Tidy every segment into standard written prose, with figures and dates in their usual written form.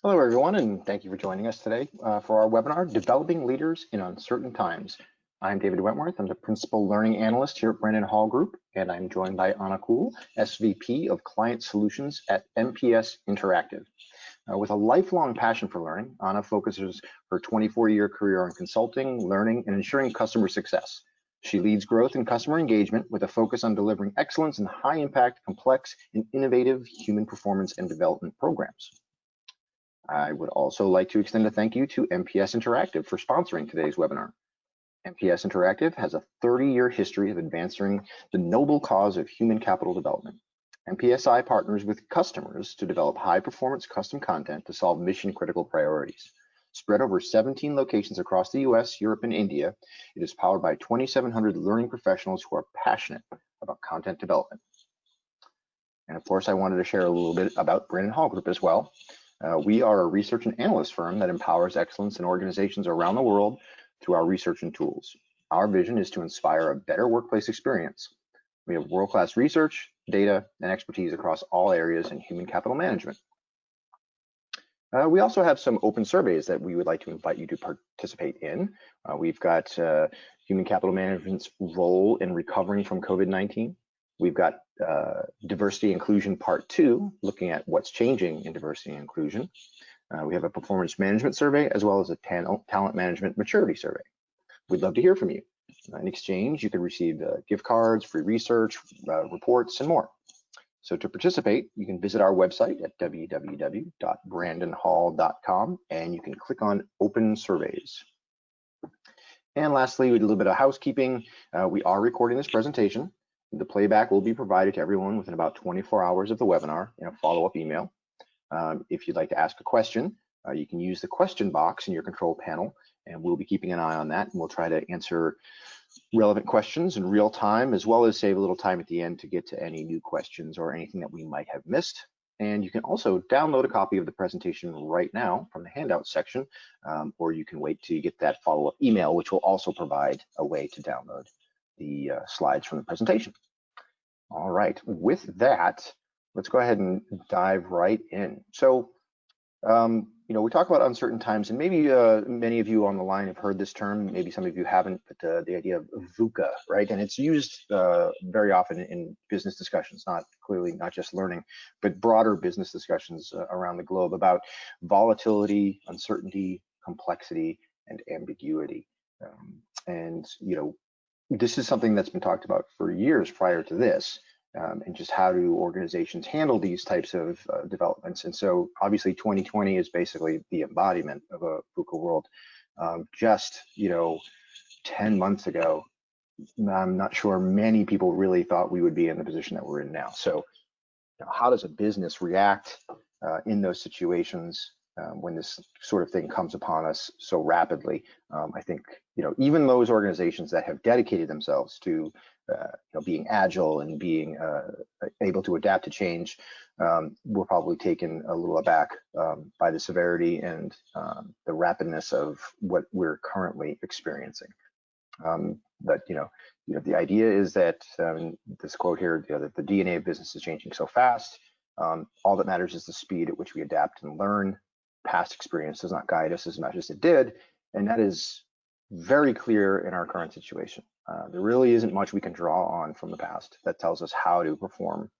Hello, everyone, and thank you for joining us today for our webinar, Developing Leaders in Uncertain Times. I'm David Wentworth. I'm the Principal Learning Analyst here at Brandon Hall Group, and I'm joined by Anna Kuhl, SVP of Client Solutions at MPS Interactive. With a lifelong passion for learning, Anna focuses her 24-year career on consulting, learning, and ensuring customer success. She leads growth and customer engagement with a focus on delivering excellence in high-impact, complex, and innovative human performance and development programs. I would also like to extend a thank you to MPS Interactive for sponsoring today's webinar. MPS Interactive has a 30-year history of advancing the noble cause of human capital development. MPSi partners with customers to develop high-performance custom content to solve mission-critical priorities. Spread over 17 locations across the US, Europe, and India, it is powered by 2,700 learning professionals who are passionate about content development. And of course, I wanted to share a little bit about Brandon Hall Group as well. We are a research and analyst firm that empowers excellence in organizations around the world through our research and tools. Our vision is to inspire a better workplace experience. We have world-class research, data, and expertise across all areas in human capital management. We also have some open surveys that we would like to invite you to participate in. We've got human capital management's role in recovering from COVID-19. We've got Diversity Inclusion Part 2, looking at what's changing in diversity and inclusion. We have a performance management survey, as well as a talent management maturity survey. We'd love to hear from you. In exchange, you can receive gift cards, free research, reports, and more. So to participate, you can visit our website at www.brandonhall.com, and you can click on Open Surveys. And lastly, we did a little bit of housekeeping. We are recording this presentation. The playback will be provided to everyone within about 24 hours of the webinar in a follow-up email. If you'd like to ask a question, you can use the question box in your control panel, and we'll be keeping an eye on that, and we'll try to answer relevant questions in real time, as well as save a little time at the end to get to any new questions or anything that we might have missed. And you can also download a copy of the presentation right now from the handout section, or you can wait till you get that follow-up email, which will also provide a way to download the slides from the presentation. All right, with that, let's go ahead and dive right in. So, we talk about uncertain times, and maybe many of you on the line have heard this term, maybe some of you haven't, but the idea of VUCA, right? And it's used very often in business discussions, not just learning, but broader business discussions around the globe about volatility, uncertainty, complexity, and ambiguity. This is something that's been talked about for years prior to this, and just how do organizations handle these types of developments. And so obviously 2020 is basically the embodiment of a VUCA world. Just 10 months ago, I'm not sure many people really thought we would be in the position that we're in now. So how does a business react in those situations when this sort of thing comes upon us so rapidly? I think even those organizations that have dedicated themselves to being agile and being able to adapt to change were probably taken a little aback by the severity and the rapidness of what we're currently experiencing. But the idea is that this quote here, that the DNA of business is changing so fast. All that matters is the speed at which we adapt and learn. Past experience does not guide us as much as it did, and that is very clear in our current situation. There really isn't much we can draw on from the past that tells us how to perform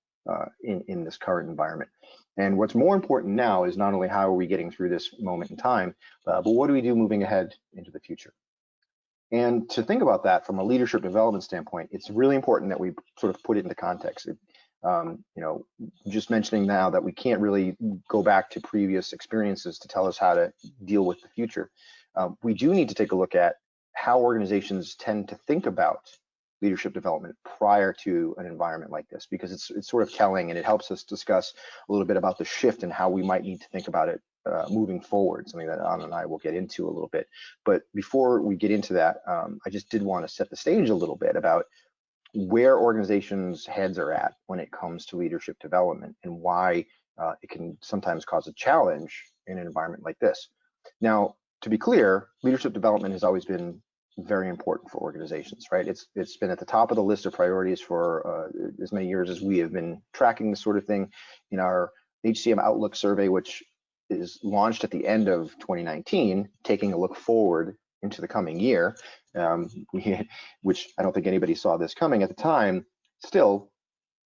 in this current environment. And what's more important now is not only how are we getting through this moment in time, but what do we do moving ahead into the future? And to think about that from a leadership development standpoint, it's really important that we sort of put it into context. Just mentioning now that we can't really go back to previous experiences to tell us how to deal with the future. We do need to take a look at how organizations tend to think about leadership development prior to an environment like this, because it's sort of telling, and it helps us discuss a little bit about the shift and how we might need to think about it moving forward, something that Anna and I will get into a little bit. But before we get into that, I just did want to set the stage a little bit about where organizations' heads are at when it comes to leadership development and why it can sometimes cause a challenge in an environment like this. Now, to be clear, leadership development has always been very important for organizations, right? It's been at the top of the list of priorities for as many years as we have been tracking this sort of thing. In our HCM Outlook survey, which is launched at the end of 2019, taking a look forward into the coming year, which I don't think anybody saw this coming at the time. Still,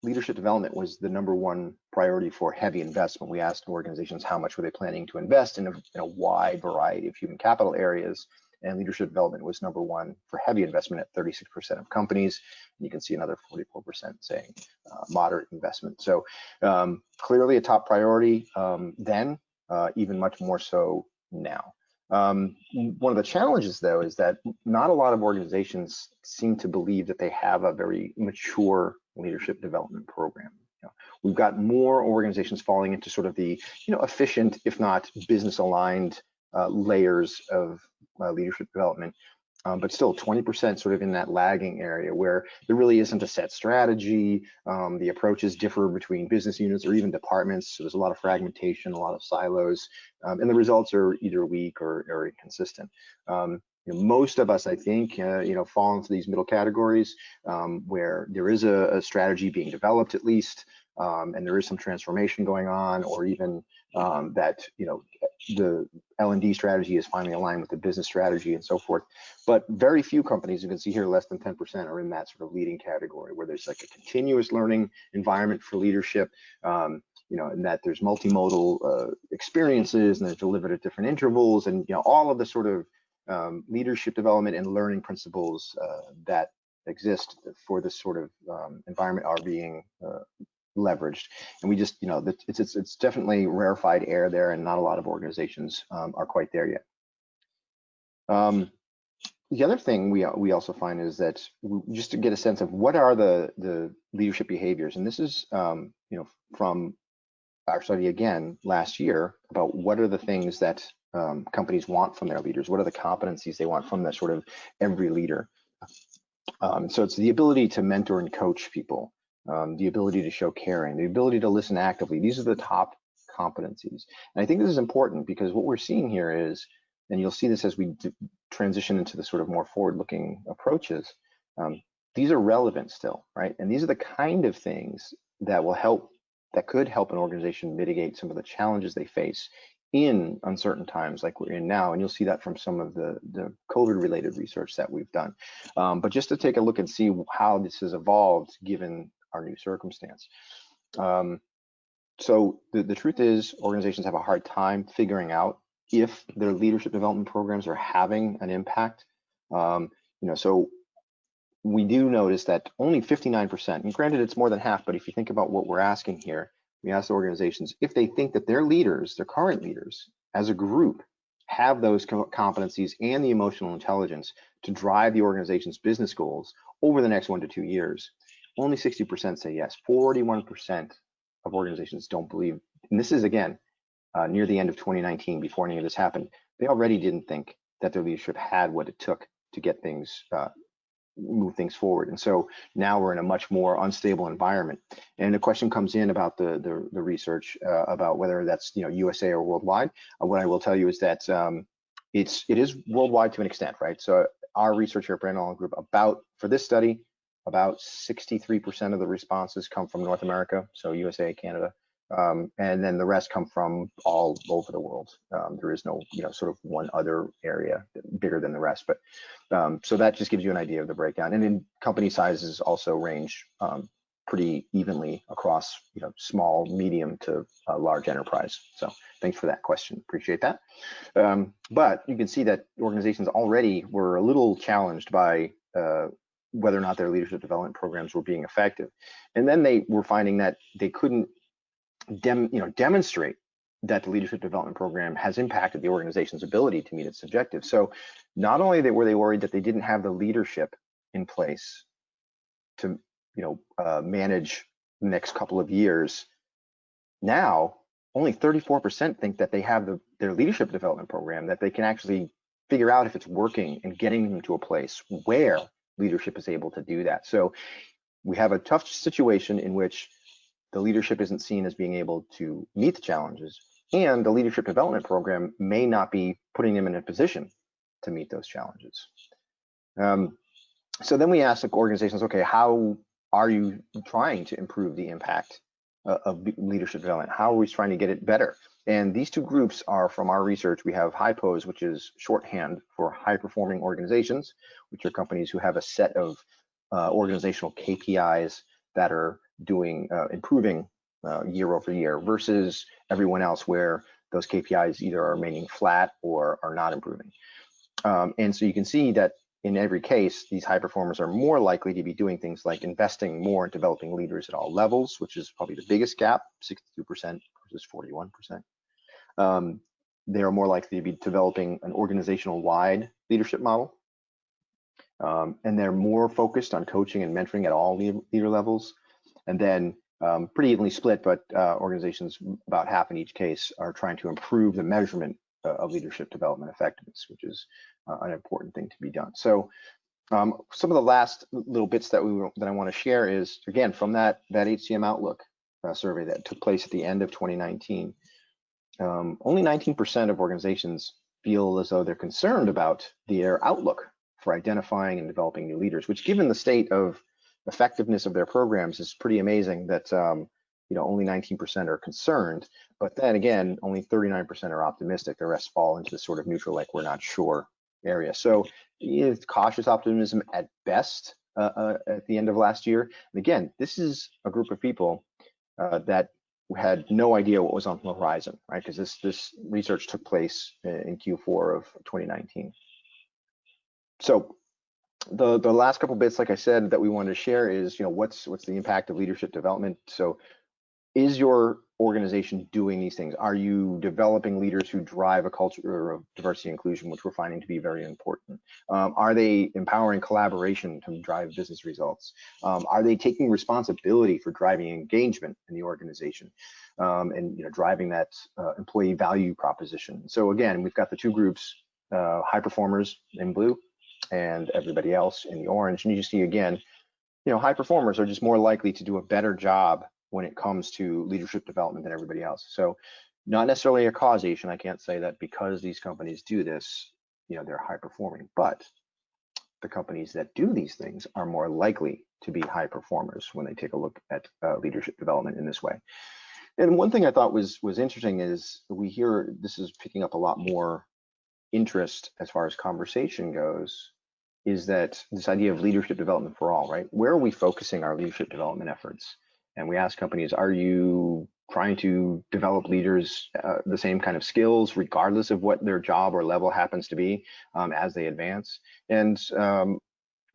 leadership development was the #1 priority for heavy investment. We asked organizations how much were they planning to invest in a wide variety of human capital areas, and leadership development was #1 for heavy investment at 36% of companies. And you can see another 44% saying moderate investment. So clearly a top priority then, even much more so now. One of the challenges, though, is that not a lot of organizations seem to believe that they have a very mature leadership development program. We've got more organizations falling into sort of the efficient, if not business aligned layers of leadership development, but still 20% sort of in that lagging area where there really isn't a set strategy. The approaches differ between business units or even departments. So there's a lot of fragmentation, a lot of silos, and the results are either weak or inconsistent. Most of us, I think, fall into these middle categories where there is a strategy being developed at least, and there is some transformation going on, or even that the L&D strategy is finally aligned with the business strategy and so forth. But very few companies, you can see here, less than 10% are in that sort of leading category where there's like a continuous learning environment for leadership, and that there's multimodal experiences and they're delivered at different intervals, and all of the sort of leadership development and learning principles that exist for this sort of environment are being leveraged. And we just, it's definitely rarefied air there, and not a lot of organizations are quite there yet. The other thing we also find is that just to get a sense of what are the leadership behaviors, and this is from our study again last year about what are the things that companies want from their leaders, what are the competencies they want from that sort of every leader. So it's the ability to mentor and coach people, the ability to show caring, the ability to listen actively. These are the top competencies. And I think this is important because what we're seeing here is, and you'll see this as we transition into the sort of more forward-looking approaches, these are relevant still, right? And these are the kind of things that will help, that could help an organization mitigate some of the challenges they face in uncertain times like we're in now. And you'll see that from some of the COVID-related research that we've done. But just to take a look and see how this has evolved given our new circumstance. So the truth is, organizations have a hard time figuring out if their leadership development programs are having an impact. So we do notice that only 59%, and granted it's more than half, but if you think about what we're asking here, we ask organizations if they think that their leaders, their current leaders, as a group, have those competencies and the emotional intelligence to drive the organization's business goals over the next 1 to 2 years. Only 60% say yes. 41% of organizations don't believe, and this is again near the end of 2019, before any of this happened. They already didn't think that their leadership had what it took to get things move things forward. And so now we're in a much more unstable environment. And the question comes in about the research about whether that's USA or worldwide. What I will tell you is that it is worldwide to an extent, right? So our research here at Brand Knowledge Group, for this study, about 63% of the responses come from North America, so USA, Canada, and then the rest come from all over the world. There is no, sort of one other area bigger than the rest, but so that just gives you an idea of the breakdown. And then company sizes also range pretty evenly across, small, medium to large enterprise. So thanks for that question, appreciate that. But you can see that organizations already were a little challenged by whether or not their leadership development programs were being effective. And then they were finding that they couldn't demonstrate that the leadership development program has impacted the organization's ability to meet its objectives. So not only were they worried that they didn't have the leadership in place to manage the next couple of years, now only 34% think that they have their leadership development program, that they can actually figure out if it's working and getting them to a place where leadership is able to do that. So we have a tough situation in which the leadership isn't seen as being able to meet the challenges, and the leadership development program may not be putting them in a position to meet those challenges. So then we ask the organizations, okay, how are you trying to improve the impact of leadership development. How are we trying to get it better? And these two groups are from our research. We have HighPos, which is shorthand for high performing organizations, which are companies who have a set of organizational KPIs that are doing improving year over year, versus everyone else where those KPIs either are remaining flat or are not improving. And so you can see that in every case, these high performers are more likely to be doing things like investing more in developing leaders at all levels, which is probably the biggest gap, 62% versus 41%. They are more likely to be developing an organizational-wide leadership model. And they're more focused on coaching and mentoring at all leader levels. And then pretty evenly split, but organizations, about half in each case, are trying to improve the measurement of leadership development effectiveness, which is an important thing to be done. So some of the last little bits that I want to share is, again, from that HCM Outlook survey that took place at the end of 2019. Only 19% of organizations feel as though they're concerned about their outlook for identifying and developing new leaders, which, given the state of effectiveness of their programs, is pretty amazing that only 19% are concerned. But then again, only 39% are optimistic. The rest fall into the sort of neutral, like we're not sure area. So it's cautious optimism at best at the end of last year. And again, this is a group of people that had no idea what was on the horizon, right? Because this research took place in Q4 of 2019. So the last couple bits, like I said, that we wanted to share is, what's the impact of leadership development? So is your organization doing these things? Are you developing leaders who drive a culture of diversity and inclusion, which we're finding to be very important? Are they empowering collaboration to drive business results? Are they taking responsibility for driving engagement in the organization and driving that employee value proposition? So again, we've got the two groups, high performers in blue and everybody else in the orange. And you see again, high performers are just more likely to do a better job when it comes to leadership development than everybody else. So not necessarily a causation. I can't say that because these companies do this, they're high performing, but the companies that do these things are more likely to be high performers when they take a look at leadership development in this way. And one thing I thought was interesting is we hear this is picking up a lot more interest as far as conversation goes, is that this idea of leadership development for all, right? Where are we focusing our leadership development efforts? And we ask companies, are you trying to develop leaders the same kind of skills, regardless of what their job or level happens to be as they advance? And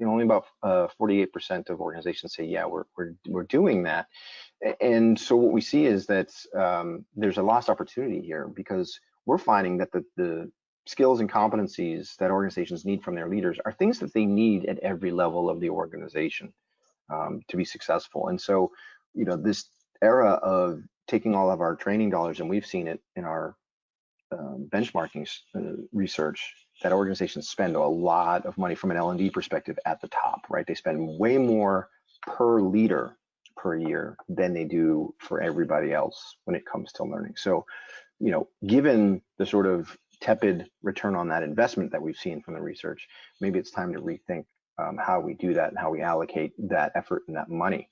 only about 48% of organizations say, yeah, we're doing that. And so what we see is that there's a lost opportunity here, because we're finding that the skills and competencies that organizations need from their leaders are things that they need at every level of the organization to be successful. And so, this era of taking all of our training dollars, and we've seen it in our benchmarking research, that organizations spend a lot of money from an L&D perspective at the top, right? They spend way more per leader per year than they do for everybody else when it comes to learning. So, given the sort of tepid return on that investment that we've seen from the research, maybe it's time to rethink how we do that and how we allocate that effort and that money.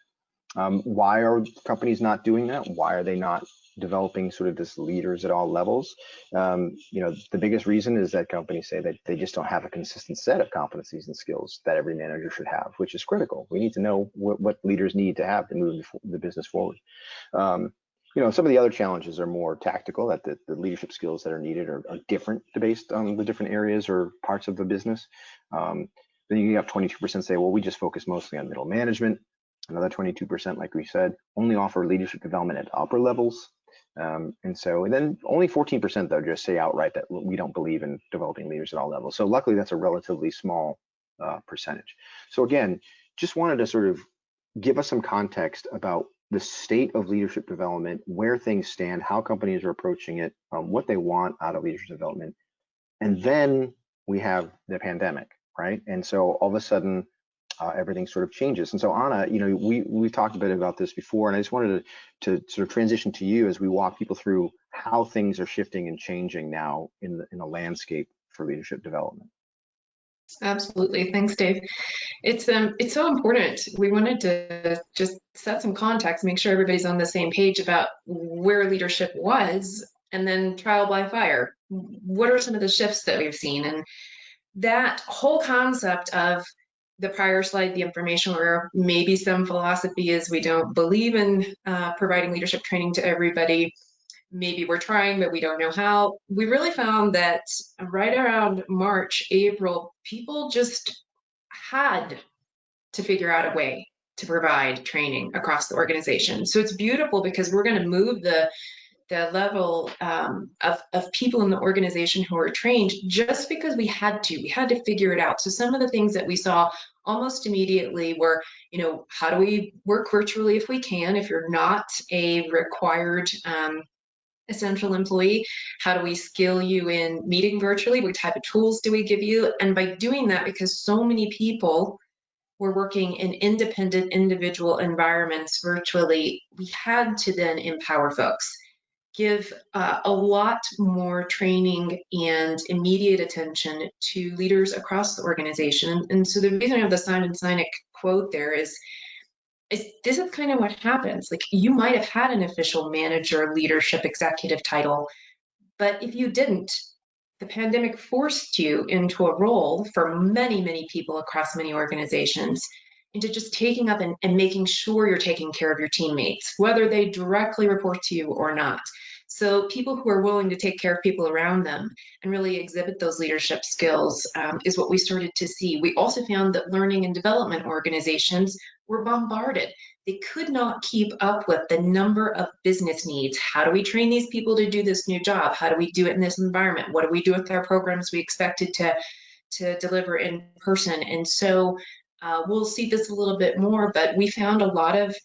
Why are companies not doing that? Why are they not developing sort of this leaders at all levels? The biggest reason is that companies say that they just don't have a consistent set of competencies and skills that every manager should have, which is critical. We need to know what leaders need to have to move the business forward. Some of the other challenges are more tactical, that the leadership skills that are needed are different based on the different areas or parts of the business. Then you have 22% say, well, we just focus mostly on middle management. Another 22%, like we said, only offer leadership development at upper levels. And then only 14% though just say outright that we don't believe in developing leaders at all levels. So luckily that's a relatively small percentage. So again, just wanted to sort of give us some context about the state of leadership development, where things stand, how companies are approaching it, what they want out of leadership development. And then we have the pandemic, right? And so all of a sudden, everything sort of changes. And so Anna, we've talked a bit about this before, and I just wanted to sort of transition to you as we walk people through how things are shifting and changing now in the landscape for leadership development. Absolutely. Thanks, Dave. It's so important. We wanted to just set some context, make sure everybody's on the same page about where leadership was, and then trial by fire. What are some of the shifts that we've seen? And that whole concept of the prior slide, the information where maybe some philosophy is we don't believe in providing leadership training to everybody. Maybe we're trying, but we don't know how. We really found that right around March, April, people just had to figure out a way to provide training across the organization. So it's beautiful because we're going to move the level of people in the organization who are trained just because we had to. We had to figure it out. So some of the things that we saw almost immediately were, how do we work virtually if we can? If you're not a required essential employee, how do we skill you in meeting virtually? What type of tools do we give you? And by doing that, because so many people were working in independent individual environments virtually, we had to then empower folks, give a lot more training and immediate attention to leaders across the organization. And so the reason I have the Simon Sinek quote there is this is kind of what happens. Like, you might have had an official manager, leadership, executive title, but if you didn't, the pandemic forced you into a role for many, many people across many organizations into just taking up and making sure you're taking care of your teammates, whether they directly report to you or not. So people who are willing to take care of people around them and really exhibit those leadership skills is what we started to see. We also found that learning and development organizations were bombarded. They could not keep up with the number of business needs. How do we train these people to do this new job? How do we do it in this environment? What do we do with our programs we expected to deliver in person? And so we'll see this a little bit more, but we found a lot of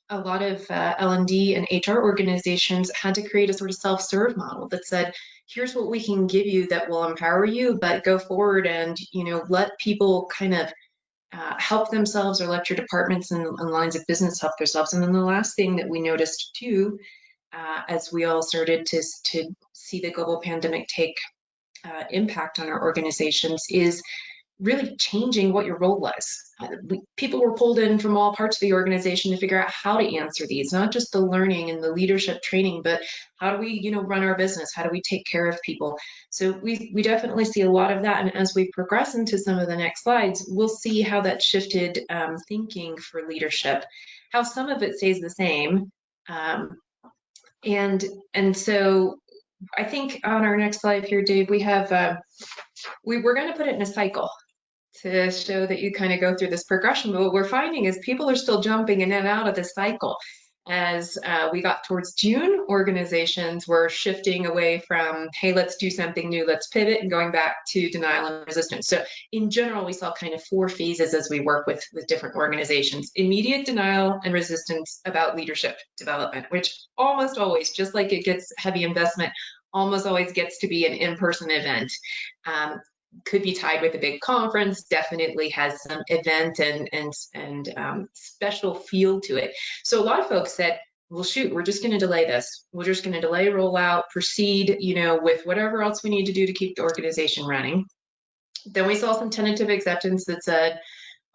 L&D and HR organizations had to create a sort of self-serve model that said, here's what we can give you that will empower you, but go forward and let people kind of help themselves, or let your departments and lines of business help themselves. And then the last thing that we noticed too, as we all started to see the global pandemic take impact on our organizations, is really changing what your role was. People were pulled in from all parts of the organization to figure out how to answer these, not just the learning and the leadership training, but how do we, run our business? How do we take care of people? So we definitely see a lot of that. And as we progress into some of the next slides, we'll see how that shifted thinking for leadership, how some of it stays the same. And so I think on our next slide here, Dave, we have, we're going to put it in a cycle to show that you kind of go through this progression. But what we're finding is people are still jumping in and out of this cycle. As we got towards June, organizations were shifting away from, hey, let's do something new, let's pivot, and going back to denial and resistance. So in general, we saw kind of 4 phases as we work with different organizations. Immediate denial and resistance about leadership development, which almost always, just like it gets heavy investment, almost always gets to be an in-person event. Could be tied with a big conference, definitely has some event and special feel to it. So a lot of folks said, well, shoot, we're just going to delay this. We're just going to delay rollout, proceed, with whatever else we need to do to keep the organization running. Then we saw some tentative acceptance that said,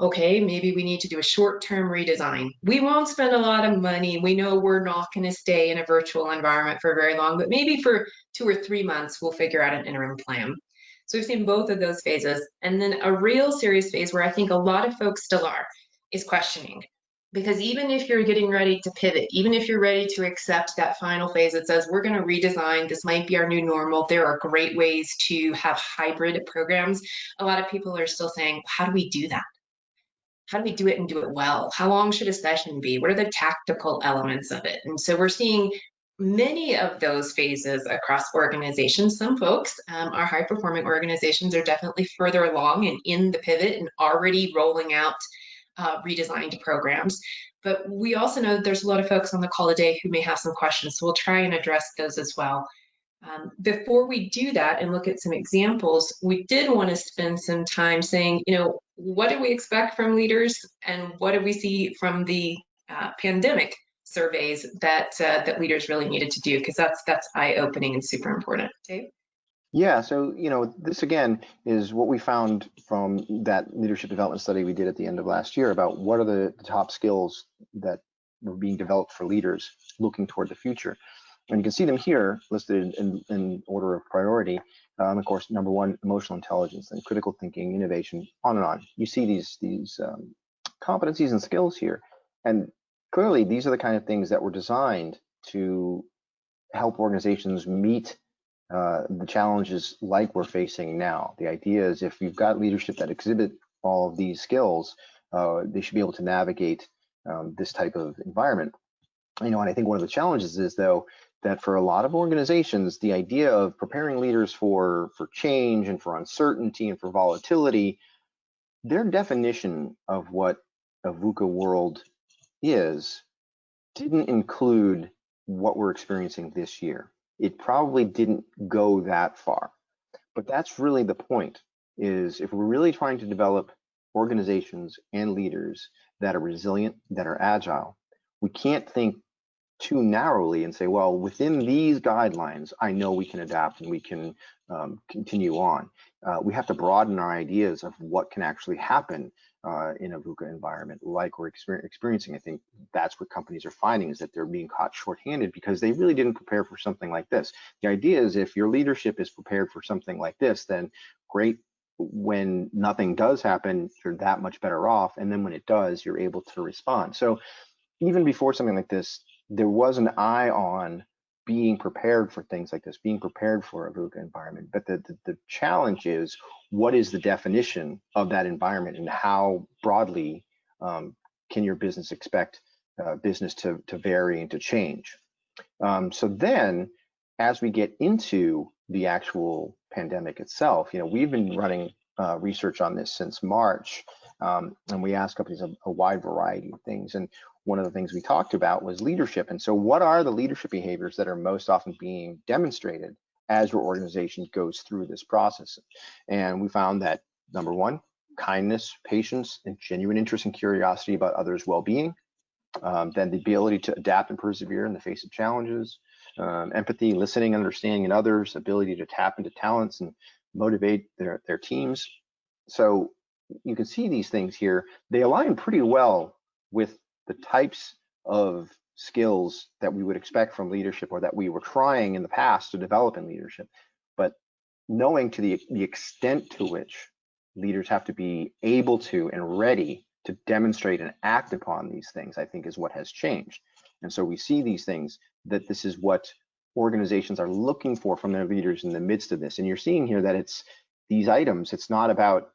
okay, maybe we need to do a short-term redesign. We won't spend a lot of money. We know we're not going to stay in a virtual environment for very long, but maybe for 2 or 3 months, we'll figure out an interim plan. So we've seen both of those phases. And then a real serious phase where I think a lot of folks still are is questioning. Because even if you're getting ready to pivot, even if you're ready to accept that final phase that says we're going to redesign, this might be our new normal, there are great ways to have hybrid programs. A lot of people are still saying, how do we do that? How do we do it and do it well? How long should a session be? What are the tactical elements of it? And so we're seeing many of those phases across organizations. Some folks, our high-performing organizations, are definitely further along and in the pivot and already rolling out redesigned programs. But we also know that there's a lot of folks on the call today who may have some questions, so we'll try and address those as well. Before we do that and look at some examples, we did want to spend some time saying, what do we expect from leaders and what do we see from the pandemic surveys that leaders really needed to do, because that's eye-opening and super important. Dave? Yeah, so this again is what we found from that leadership development study we did at the end of last year about what are the top skills that were being developed for leaders looking toward the future. And you can see them here listed in order of priority. Of course, number one, emotional intelligence, then critical thinking, innovation, on and on. You see these competencies and skills here, and clearly these are the kind of things that were designed to help organizations meet the challenges like we're facing now. The idea is if you've got leadership that exhibit all of these skills, they should be able to navigate this type of environment. And I think one of the challenges is though that for a lot of organizations, the idea of preparing leaders for change and for uncertainty and for volatility, their definition of what a VUCA world is didn't include what we're experiencing this year. It probably didn't go that far, but that's really the point, is if we're really trying to develop organizations and leaders that are resilient, that are agile, we can't think too narrowly and say, well, within these guidelines, I know we can adapt and we can continue on. We have to broaden our ideas of what can actually happen in a VUCA environment like we're experiencing. I think that's what companies are finding, is that they're being caught shorthanded because they really didn't prepare for something like this. The idea is if your leadership is prepared for something like this, then great. When nothing does happen, you're that much better off. And then when it does, you're able to respond. So even before something like this, there was an eye on being prepared for things like this, being prepared for a VUCA environment. But the challenge is, what is the definition of that environment, and how broadly can your business expect business to vary and to change? So then, as we get into the actual pandemic itself, we've been running research on this since March, and we asked companies a wide variety of things. And one of the things we talked about was leadership. And so what are the leadership behaviors that are most often being demonstrated as your organization goes through this process? And we found that number one, kindness, patience, and genuine interest and curiosity about others' well-being. Then the ability to adapt and persevere in the face of challenges, empathy, listening, understanding in others, ability to tap into talents and motivate their teams. So you can see these things here. They align pretty well with the types of skills that we would expect from leadership, or that we were trying in the past to develop in leadership. But knowing to the extent to which leaders have to be able to and ready to demonstrate and act upon these things, I think is what has changed. And so we see these things, that this is what organizations are looking for from their leaders in the midst of this. And you're seeing here that it's these items, it's not about,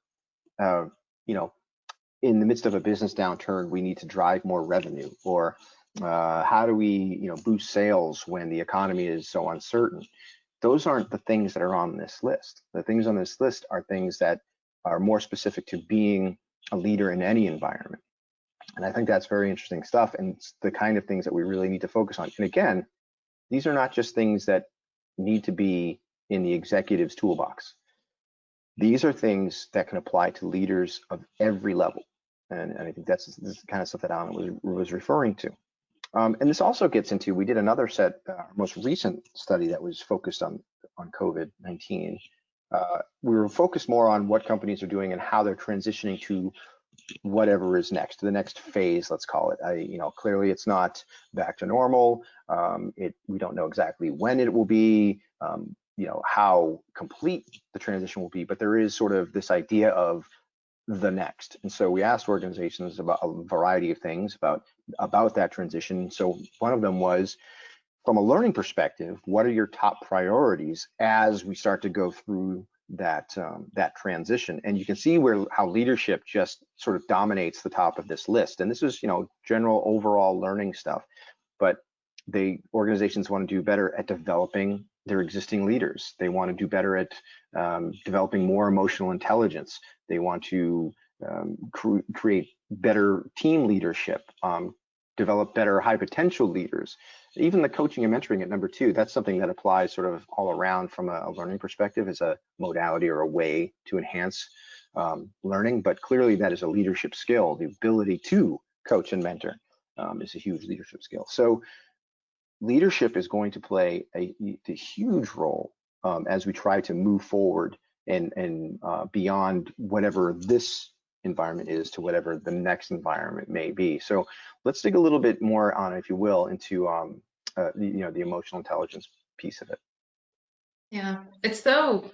in the midst of a business downturn, we need to drive more revenue, or how do we, boost sales when the economy is so uncertain. Those aren't the things that are on this list. The things on this list are things that are more specific to being a leader in any environment. And I think that's very interesting stuff, and it's the kind of things that we really need to focus on. And again, these are not just things that need to be in the executive's toolbox. These are things that can apply to leaders of every level. And I think this is the kind of stuff that Alan was referring to. And this also gets into, we did another our most recent study that was focused on COVID-19. We were focused more on what companies are doing and how they're transitioning to whatever is next, to the next phase, let's call it. Clearly it's not back to normal. We don't know exactly when it will be, how complete the transition will be, but there is sort of this idea of the next. And so we asked organizations about a variety of things about that transition. So one of them was, from a learning perspective, what are your top priorities as we start to go through that transition? And you can see how leadership just sort of dominates the top of this list. And this is general overall learning stuff, but organizations want to do better at developing their existing leaders. They want to do better at developing more emotional intelligence. They want to create better team leadership, develop better high potential leaders. Even the coaching and mentoring at number 2, that's something that applies sort of all around from a learning perspective as a modality or a way to enhance learning. But clearly that is a leadership skill. The ability to coach and mentor is a huge leadership skill. So leadership is going to play a huge role as we try to move forward and beyond whatever this environment is to whatever the next environment may be. So let's dig a little bit more on, if you will, into the emotional intelligence piece of it. Yeah, it's so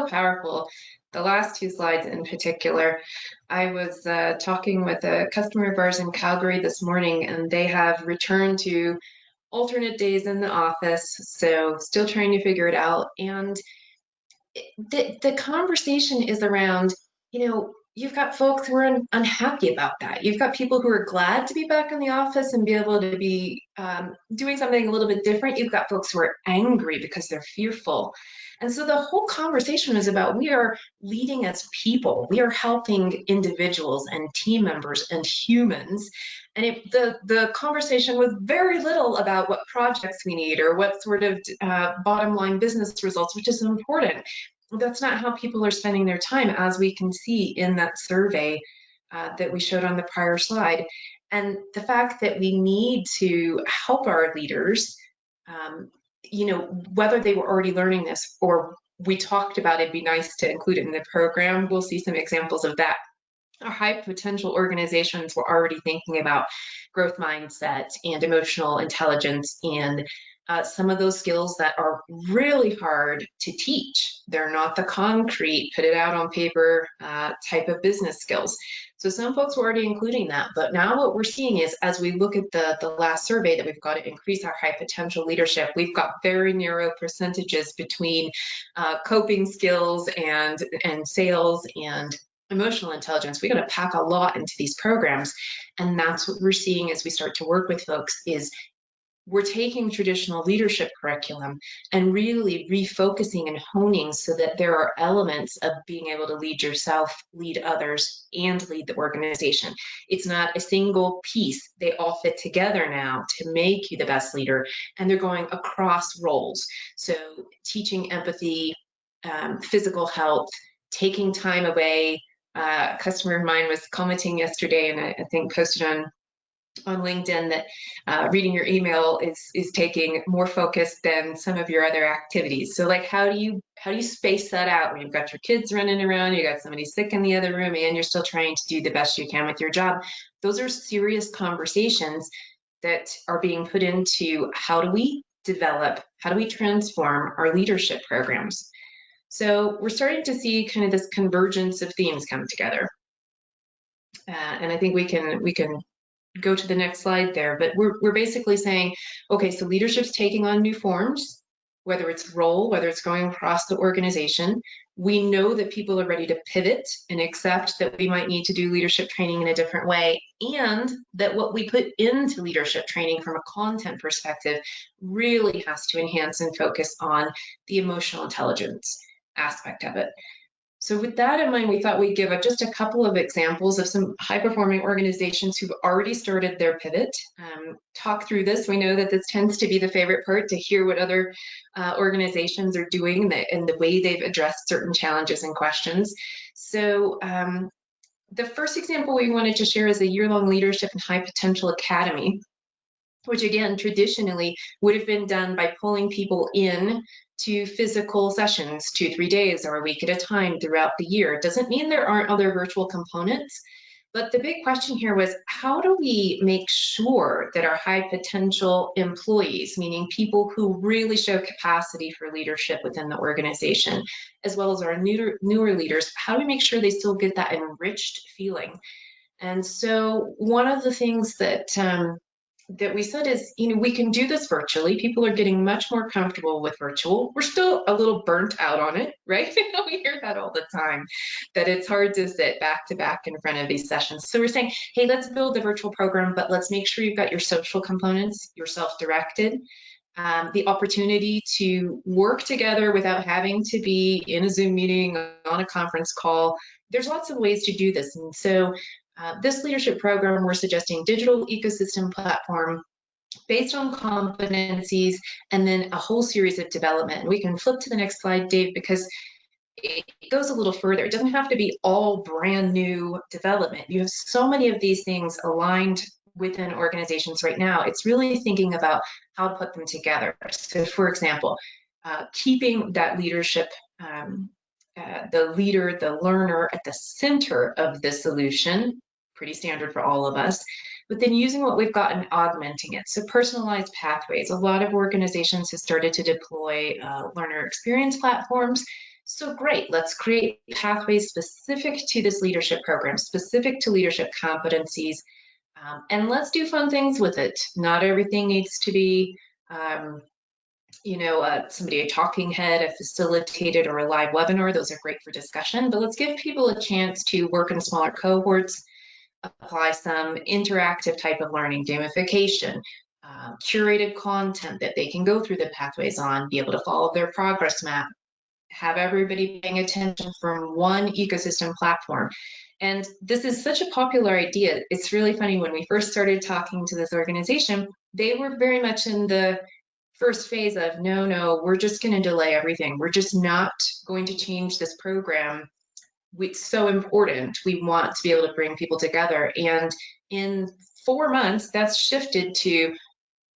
powerful. The last two slides in particular, I was talking with a customer of ours in Calgary this morning, and they have returned to alternate days in the office, so still trying to figure it out. And the conversation is around, you've got folks who are unhappy about that. You've got people who are glad to be back in the office and be able to be doing something a little bit different. You've got folks who are angry because they're fearful. And so the whole conversation is about, we are leading as people. We are helping individuals and team members and humans. And the conversation was very little about what projects we need or what sort of bottom line business results, which is important. That's not how people are spending their time, as we can see in that survey that we showed on the prior slide. And the fact that we need to help our leaders, whether they were already learning this or we talked about it'd be nice to include it in the program, we'll see some examples of that. Our high potential organizations were already thinking about growth mindset and emotional intelligence and some of those skills that are really hard to teach. They're not the concrete, put it out on paper type of business skills. So some folks were already including that. But now what we're seeing is, as we look at the last survey that we've got to increase our high potential leadership, we've got very narrow percentages between coping skills and sales and emotional intelligence. We got to pack a lot into these programs. And that's what we're seeing as we start to work with folks is we're taking traditional leadership curriculum and really refocusing and honing so that there are elements of being able to lead yourself, lead others, and lead the organization. It's not a single piece. They all fit together now to make you the best leader, and they're going across roles. So teaching empathy, physical health, taking time away. A customer of mine was commenting yesterday, and I think posted on LinkedIn that reading your email is taking more focus than some of your other activities. So like, how do you space that out when you've got your kids running around, you got somebody sick in the other room, and you're still trying to do the best you can with your job? Those are serious conversations that are being put into how do we develop, how do we transform our leadership programs? So we're starting to see kind of this convergence of themes come together. And I think we can go to the next slide there, but we're basically saying, okay, so leadership's taking on new forms, whether it's role, whether it's going across the organization. We know that people are ready to pivot and accept that we might need to do leadership training in a different way, and that what we put into leadership training from a content perspective really has to enhance and focus on the emotional intelligence aspect of it. So with that in mind, we thought we'd give just a couple of examples of some high-performing organizations who've already started their pivot. Talk through this. We know that this tends to be the favorite part, to hear what other organizations are doing and the way they've addressed certain challenges and questions. So the first example we wanted to share is a year-long leadership and high potential academy, which again, traditionally would have been done by pulling people in to physical sessions 2-3 days or a week at a time throughout the year. It doesn't mean there aren't other virtual components, but the big question here was, how do we make sure that our high potential employees, meaning people who really show capacity for leadership within the organization, as well as our newer leaders, how do we make sure they still get that enriched feeling? And so one of the things that we said is, we can do this virtually. People are getting much more comfortable with virtual. We're still a little burnt out on it, right? We hear that all the time, that it's hard to sit back to back in front of these sessions. So we're saying, hey, let's build a virtual program, but let's make sure you've got your social components, you're self-directed, the opportunity to work together without having to be in a Zoom meeting, on a conference call. There's lots of ways to do this. And so this leadership program, we're suggesting digital ecosystem platform based on competencies, and then a whole series of development. And we can flip to the next slide, Dave, because it goes a little further. It doesn't have to be all brand new development. You have so many of these things aligned within organizations right now. It's really thinking about how to put them together. So for example, keeping that leadership, the leader, the learner at the center of the solution, pretty standard for all of us, but then using what we've got and augmenting it. So personalized pathways. A lot of organizations have started to deploy learner experience platforms. So great, let's create pathways specific to this leadership program, specific to leadership competencies, and let's do fun things with it. Not everything needs to be somebody, a talking head, a facilitated, or a live webinar. Those are great for discussion, but let's give people a chance to work in smaller cohorts, apply some interactive type of learning, gamification, curated content that they can go through the pathways on, be able to follow their progress map, have everybody paying attention from one ecosystem platform. And this is such a popular idea. It's really funny, when we first started talking to this organization, they were very much in the first phase of, no, we're just going to delay everything. We're just not going to change this program. It's so important. We want to be able to bring people together. And in 4 months, that's shifted to,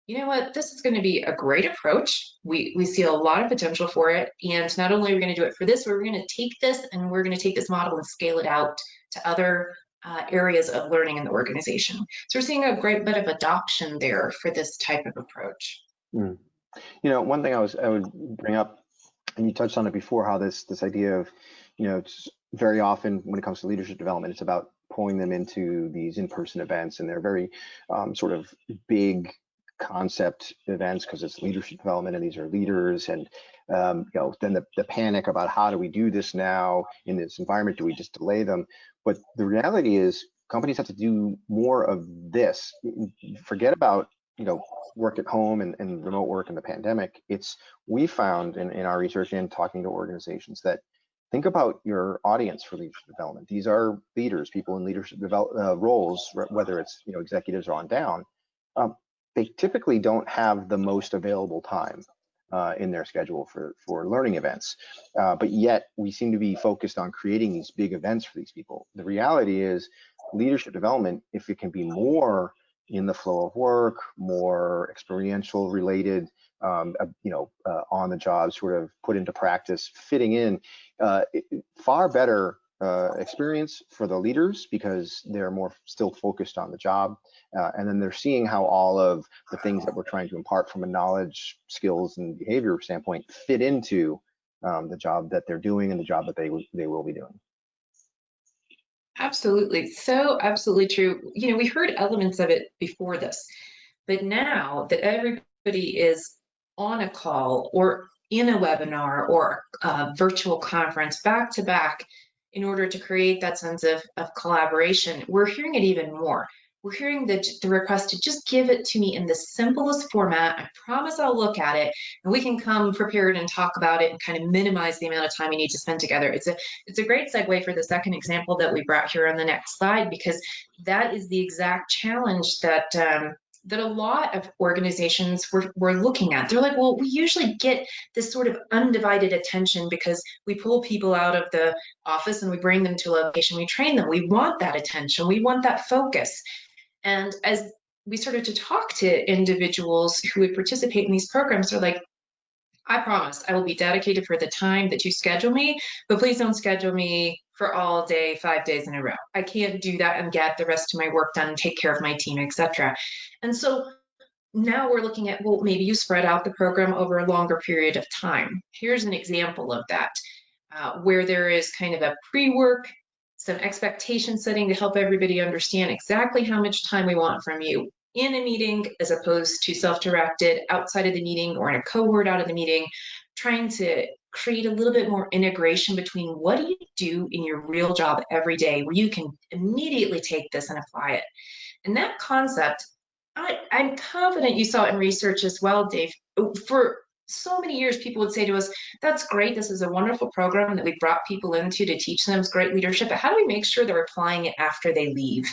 you know what, this is going to be a great approach. We see a lot of potential for it. And not only are we going to do it for this, we're going to take this and we're going to take this model and scale it out to other areas of learning in the organization. So we're seeing a great bit of adoption there for this type of approach. Mm. One thing I would bring up, and you touched on it before, how this idea of, it's very often when it comes to leadership development, it's about pulling them into these in-person events, and they're very sort of big concept events because it's leadership development and these are leaders, and then the panic about how do we do this now in this environment? Do we just delay them? But the reality is companies have to do more of this. Forget about work at home and remote work in the pandemic. We found in our research and talking to organizations that think about your audience for leadership development. These are leaders, people in leadership roles, whether it's executives or on down. They typically don't have the most available time in their schedule for learning events, but yet we seem to be focused on creating these big events for these people. The reality is leadership development, if it can be more in the flow of work, more experiential related, on the job, sort of put into practice, fitting in, far better experience for the leaders because they're more still focused on the job. And then they're seeing how all of the things that we're trying to impart from a knowledge, skills, and behavior standpoint fit into the job that they're doing and the job that they will be doing. Absolutely. So absolutely true. We heard elements of it before this, but now that everybody is on a call or in a webinar or a virtual conference back to back in order to create that sense of collaboration, we're hearing it even more. We're hearing the request to just give it to me in the simplest format. I promise I'll look at it and we can come prepared and talk about it and kind of minimize the amount of time we need to spend together. It's a great segue for the second example that we brought here on the next slide, because that is the exact challenge that a lot of organizations were looking at. They're like, well, we usually get this sort of undivided attention because we pull people out of the office and we bring them to a location, we train them. We want that attention. We want that focus. And as we started to talk to individuals who would participate in these programs, they're like, I promise I will be dedicated for the time that you schedule me, but please don't schedule me for all day, 5 days in a row. I can't do that and get the rest of my work done, take care of my team, etc. And so now we're looking at, well, maybe you spread out the program over a longer period of time. Here's an example of that, where there is kind of a pre-work, some expectation setting to help everybody understand exactly how much time we want from you in a meeting as opposed to self-directed outside of the meeting or in a cohort out of the meeting, trying to create a little bit more integration between what do you do in your real job every day where you can immediately take this and apply it. And that concept, I'm confident you saw it in research as well, Dave. For so many years, people would say to us, that's great, this is a wonderful program that we brought people into to teach them great leadership, but how do we make sure they're applying it after they leave?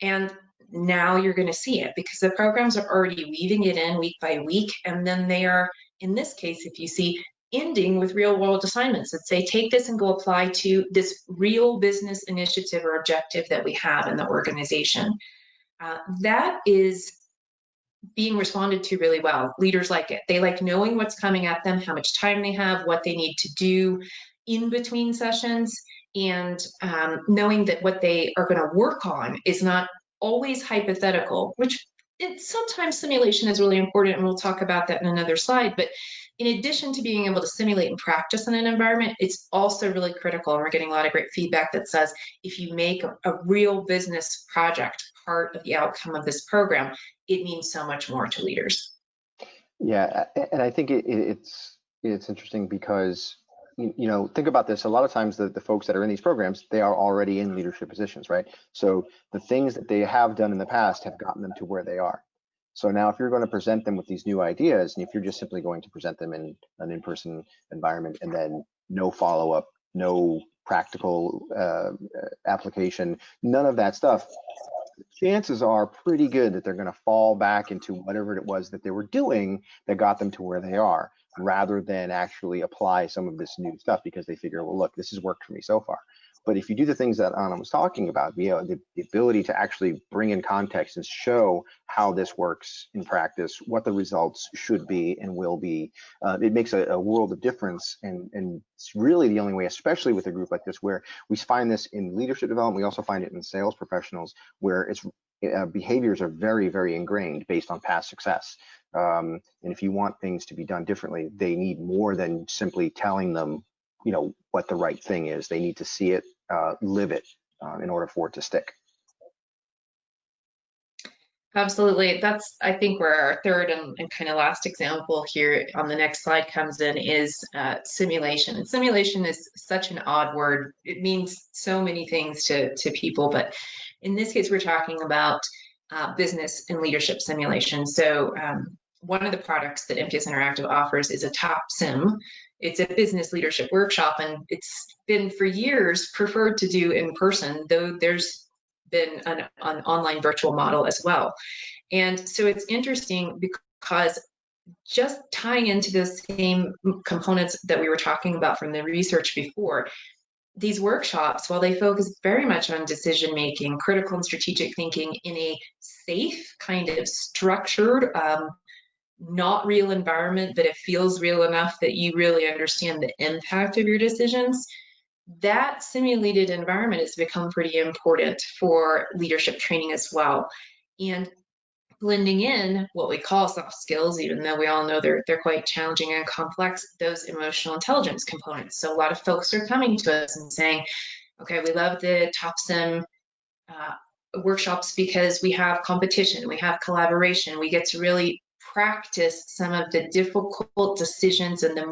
And now you're going to see it because the programs are already weaving it in week by week, and then they are, in this case, if you see, ending with real world assignments that say, take this and go apply to this real business initiative or objective that we have in the organization. That is being responded to really well. Leaders like it. They like knowing what's coming at them, how much time they have, what they need to do in between sessions, and knowing that what they are going to work on is not always hypothetical, which sometimes simulation is really important, and we'll talk about that in another slide. But in addition to being able to simulate and practice in an environment, it's also really critical, and we're getting a lot of great feedback that says if you make a real business project part of the outcome of this program, it means so much more to leaders. Yeah, and I think it's interesting because think about this. A lot of times the folks that are in these programs, they are already in leadership positions, right? So the things that they have done in the past have gotten them to where they are. So now if you're going to present them with these new ideas, and if you're just simply going to present them in an in-person environment and then no follow-up, no practical application, none of that stuff, chances are pretty good that they're going to fall back into whatever it was that they were doing that got them to where they are, rather than actually apply some of this new stuff because they figure, well, look, this has worked for me so far. But if you do the things that Anna was talking about, the ability to actually bring in context and show how this works in practice, what the results should be and will be, it makes a world of difference. And it's really the only way, especially with a group like this, where we find this in leadership development. We also find it in sales professionals, where it's behaviors are very, very ingrained based on past success. And if you want things to be done differently, they need more than simply telling them what the right thing is. They need to see it, live it, in order for it to stick. Absolutely. That's, I think, where our third and kind of last example here on the next slide comes in is simulation. And simulation is such an odd word. It means so many things to people, but in this case, we're talking about business and leadership simulation. So one of the products that MPS Interactive offers is a top sim. It's a business leadership workshop, and it's been for years preferred to do in person, though there's been an online virtual model as well. And so it's interesting because just tying into the same components that we were talking about from the research before, these workshops, while they focus very much on decision making, critical and strategic thinking in a safe, kind of structured, not real environment, but it feels real enough that you really understand the impact of your decisions, that simulated environment has become pretty important for leadership training as well. And blending in what we call soft skills, even though we all know they're quite challenging and complex, those emotional intelligence components. So a lot of folks are coming to us and saying, okay, we love the top sim workshops because we have competition, we have collaboration, we get to really practice some of the difficult decisions and the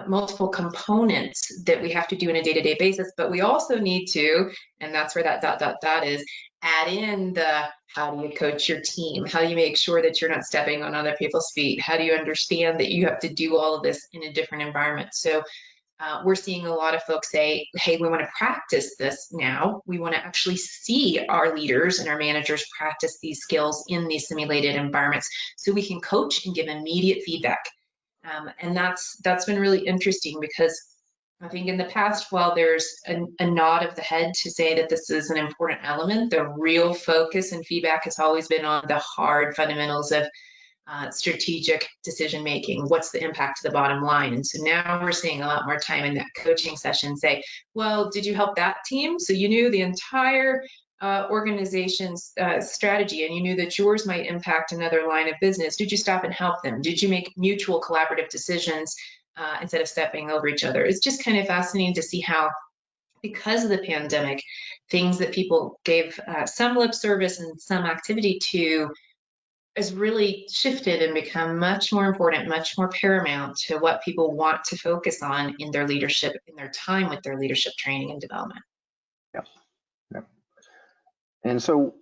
multiple components that we have to do on a day-to-day basis, but we also need to, and that's where that is, add in the how do you coach your team? How do you make sure that you're not stepping on other people's feet? How do you understand that you have to do all of this in a different environment? So we're seeing a lot of folks say, hey, we want to practice this now. We want to actually see our leaders and our managers practice these skills in these simulated environments so we can coach and give immediate feedback. And that's been really interesting because I think in the past, while there's a nod of the head to say that this is an important element, the real focus and feedback has always been on the hard fundamentals of strategic decision making. What's the impact to the bottom line? And so now we're seeing a lot more time in that coaching session say, well, did you help that team? So you knew the entire organization's strategy, and you knew that yours might impact another line of business. Did you stop and help them? Did you make mutual collaborative decisions instead of stepping over each other? It's just kind of fascinating to see how, because of the pandemic, things that people gave some lip service and some activity to has really shifted and become much more important, much more paramount to what people want to focus on in their leadership, in their time with their leadership training and development. Yep. Yep. And so,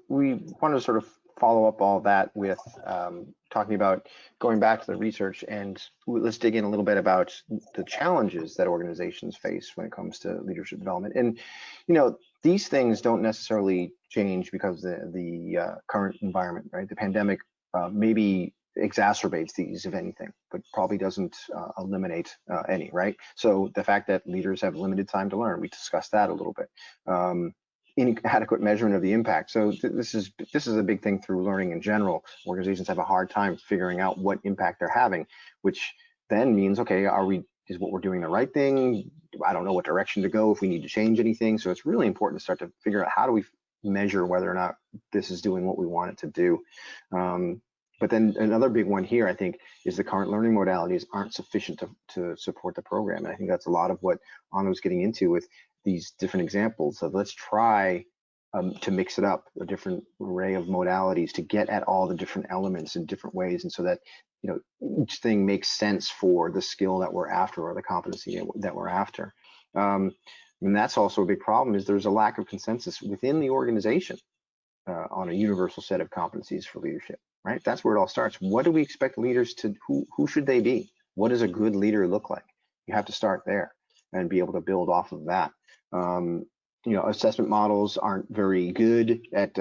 we want to sort of follow up all that with talking about going back to the research, and let's dig in a little bit about the challenges that organizations face when it comes to leadership development. And, these things don't necessarily change because the current environment, right? The pandemic maybe exacerbates these, if anything, but probably doesn't eliminate any, right? So the fact that leaders have limited time to learn, we discussed that a little bit. inadequate measurement of the impact. So this is a big thing through learning in general. Organizations have a hard time figuring out what impact they're having, which then means, okay, is what we're doing the right thing? I don't know what direction to go, if we need to change anything. So it's really important to start to figure out, how do we measure whether or not this is doing what we want it to do. But then another big one here, I think, is the current learning modalities aren't sufficient to support the program. And I think that's a lot of what Anna was getting into with these different examples of, let's try to mix it up, a different array of modalities to get at all the different elements in different ways. And so that, each thing makes sense for the skill that we're after, or the competency that we're after. And that's also a big problem, is there's a lack of consensus within the organization on a universal set of competencies for leadership, right? That's where it all starts. What do we expect leaders to, who should they be? What does a good leader look like? You have to start there and be able to build off of that. Assessment models aren't very good at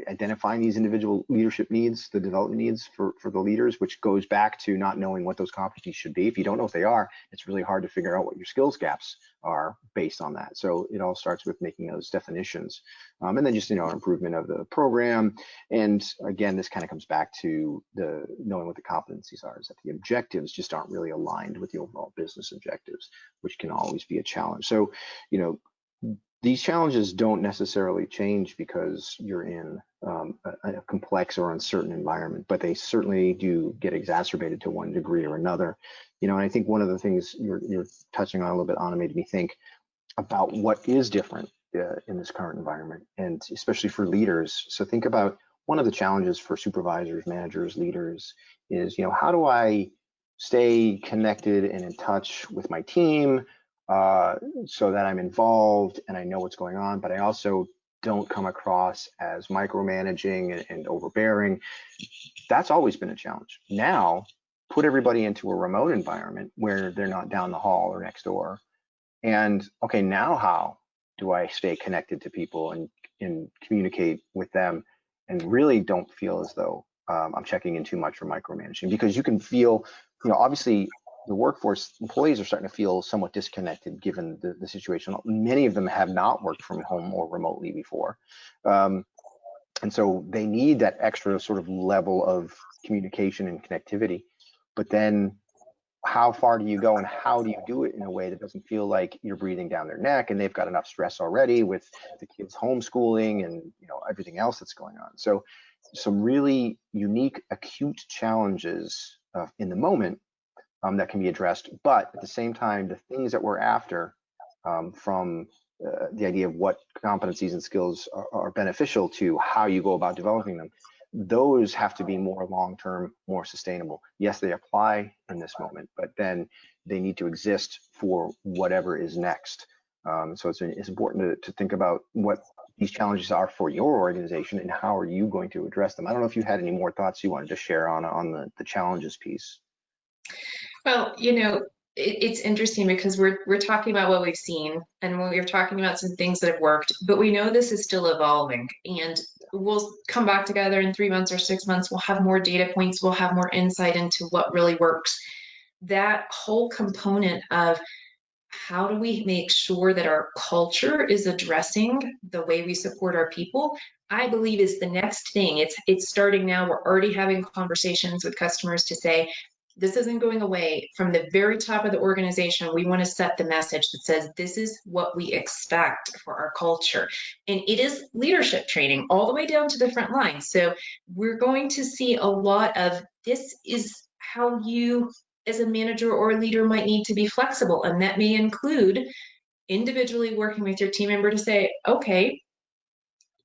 identifying these individual leadership needs, the development needs for the leaders, which goes back to not knowing what those competencies should be. If you don't know what they are, it's really hard to figure out what your skills gaps are based on that. So it all starts with making those definitions, and then just improvement of the program. And again, this kind of comes back to the knowing what the competencies are, is that the objectives just aren't really aligned with the overall business objectives, which can always be a challenge. So these challenges don't necessarily change because you're in a complex or uncertain environment, but they certainly do get exacerbated to one degree or another. And I think one of the things you're touching on a little bit, Anna, made me think about what is different in this current environment, and especially for leaders. So think about one of the challenges for supervisors, managers, leaders is, how do I stay connected and in touch with my team, so that I'm involved and I know what's going on, but I also don't come across as micromanaging and overbearing. That's always been a challenge. Now, put everybody into a remote environment where they're not down the hall or next door. And okay, now how do I stay connected to people and communicate with them and really don't feel as though I'm checking in too much for micromanaging? Because you can feel, obviously, the workforce employees are starting to feel somewhat disconnected given the situation. Many of them have not worked from home or remotely before. And so they need that extra sort of level of communication and connectivity. But then how far do you go, and how do you do it in a way that doesn't feel like you're breathing down their neck, and they've got enough stress already with the kids homeschooling and everything else that's going on. So some really unique acute challenges in the moment that can be addressed, but at the same time, the things that we're after from the idea of what competencies and skills are beneficial to how you go about developing them, those have to be more long-term, more sustainable. Yes, they apply in this moment, but then they need to exist for whatever is next. So it's important to think about what these challenges are for your organization and how are you going to address them. I don't know if you had any more thoughts you wanted to share on the challenges piece. Well, it's interesting because we're talking about what we've seen, and we're talking about some things that have worked, but we know this is still evolving, and we'll come back together in 3 months or 6 months. We'll have more data points. We'll have more insight into what really works. That whole component of how do we make sure that our culture is addressing the way we support our people, I believe is the next thing. It's starting now. We're already having conversations with customers to say, this isn't going away. From the very top of the organization, we want to set the message that says, this is what we expect for our culture. And it is leadership training all the way down to the front line. So we're going to see a lot of, this is how you as a manager or a leader might need to be flexible. And that may include individually working with your team member to say, okay,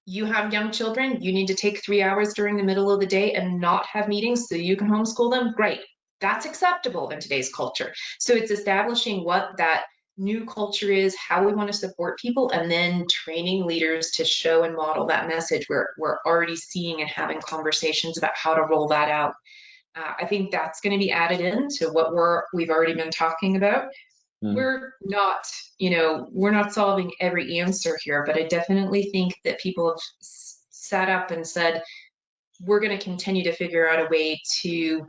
you have young children, you need to take 3 hours during the middle of the day and not have meetings so you can homeschool them. Great. That's acceptable in today's culture. So it's establishing what that new culture is, how we want to support people, and then training leaders to show and model that message. We're already seeing and having conversations about how to roll that out. I think that's going to be added into what we've already been talking about. We're not, we're not solving every answer here, but I definitely think that people have sat up and said, we're going to continue to figure out a way to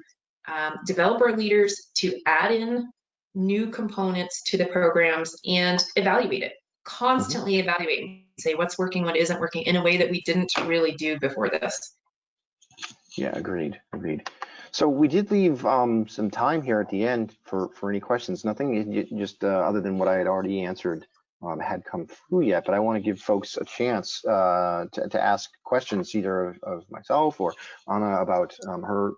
develop our leaders, to add in new components to the programs and evaluate it. constantly evaluate, say what's working, what isn't working in a way that we didn't really do before this. Yeah, agreed. So we did leave some time here at the end for any questions. Nothing just other than what I had already answered had come through yet, but I want to give folks a chance to ask questions either of myself or Anna about her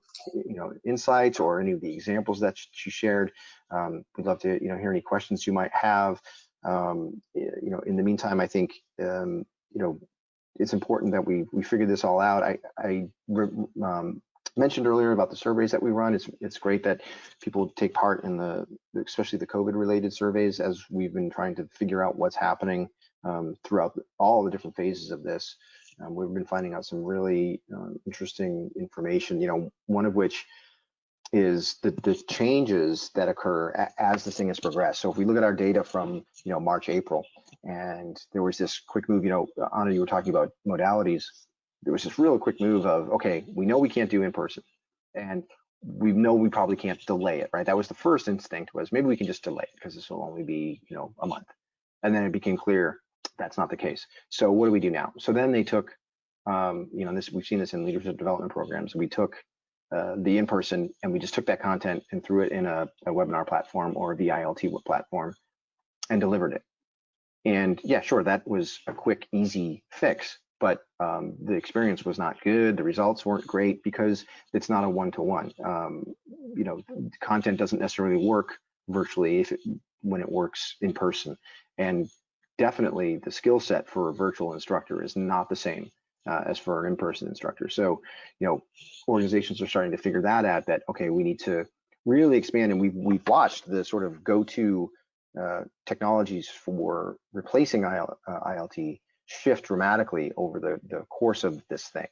insights or any of the examples that she shared. We'd love to hear any questions you might have. In the meantime, I think it's important that we figure this all out. I mentioned earlier about the surveys that we run. It's great that people take part in especially the COVID related surveys, as we've been trying to figure out what's happening throughout all the different phases of this. We've been finding out some really interesting information, one of which is the changes that occur as the thing has progressed. So if we look at our data from March, April, and there was this quick move, Anna, you were talking about modalities. There was this real quick move of, okay, we know we can't do in person, and we know we probably can't delay it, right? That was the first instinct, was maybe we can just delay it because this will only be a month. And then it became clear that's not the case. So what do we do now? So then they took, we've seen this in leadership development programs. We took the in-person, and we just took that content and threw it in a webinar platform or a VILT platform and delivered it. And yeah, sure, that was a quick, easy fix, but the experience was not good. The results weren't great because it's not a one-to-one. Content doesn't necessarily work virtually when it works in person. And definitely the skill set for a virtual instructor is not the same as for an in-person instructor. So, organizations are starting to figure that out, that, okay, we need to really expand. And we've watched the sort of go-to technologies for replacing ILT shift dramatically over the course of this thing.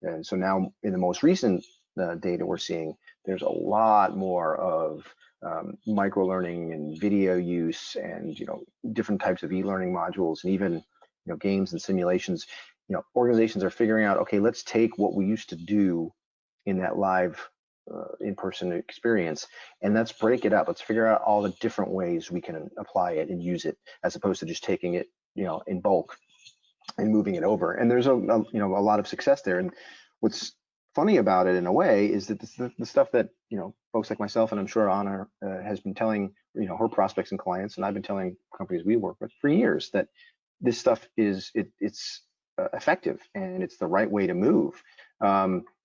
And so now in the most recent data we're seeing, there's a lot more of micro-learning and video use and different types of e-learning modules, and even games and simulations. Organizations are figuring out, okay, let's take what we used to do in that live in-person experience, and let's break it up. Let's figure out all the different ways we can apply it and use it, as opposed to just taking it in bulk and moving it over. And there's a lot of success there. And what's funny about it, in a way, is that the stuff that folks like myself, and I'm sure Anna has been telling her prospects and clients, and I've been telling companies we work with for years, that this stuff it's effective and it's the right way to move.